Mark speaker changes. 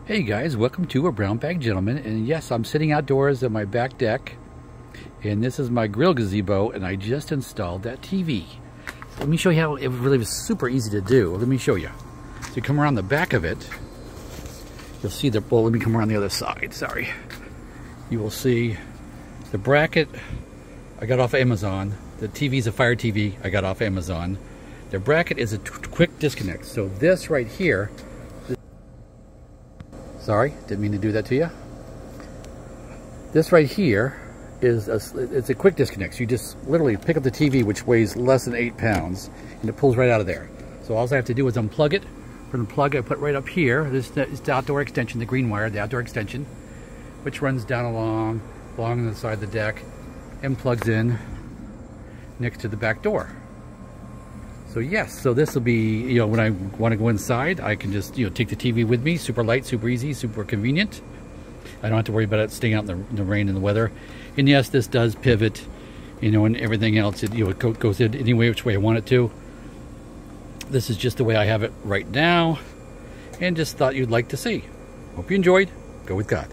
Speaker 1: Hey guys, welcome to a Brown Bag Gentleman, and yes, I'm sitting outdoors on my back deck, and this is my grill gazebo, and I just installed that TV. Let me show you how it really was super easy to do. Let me show you. So you come around the back of it, you'll see the, well, let me come around the other side, sorry. You will see the bracket I got off Amazon. The TV is a Fire TV I got off Amazon. The bracket is a quick disconnect. So this right here, sorry, didn't mean to do that to you. This right here is it's a quick disconnect. So you just literally pick up the TV, which weighs less than 8 pounds, and it pulls right out of there. So all I have to do is unplug it. From the plug I put right up here, this is the outdoor extension, the green wire, the outdoor extension, which runs down along the side of the deck and plugs in next to the back door. So yes, so this will be, when I want to go inside, I can just, take the TV with me. Super light, super easy, super convenient. I don't have to worry about it staying out in the rain and the weather. And yes, this does pivot, and everything else. It, it goes in any way, which way I want it to. This is just the way I have it right now, and just thought you'd like to see. Hope you enjoyed. Go with God.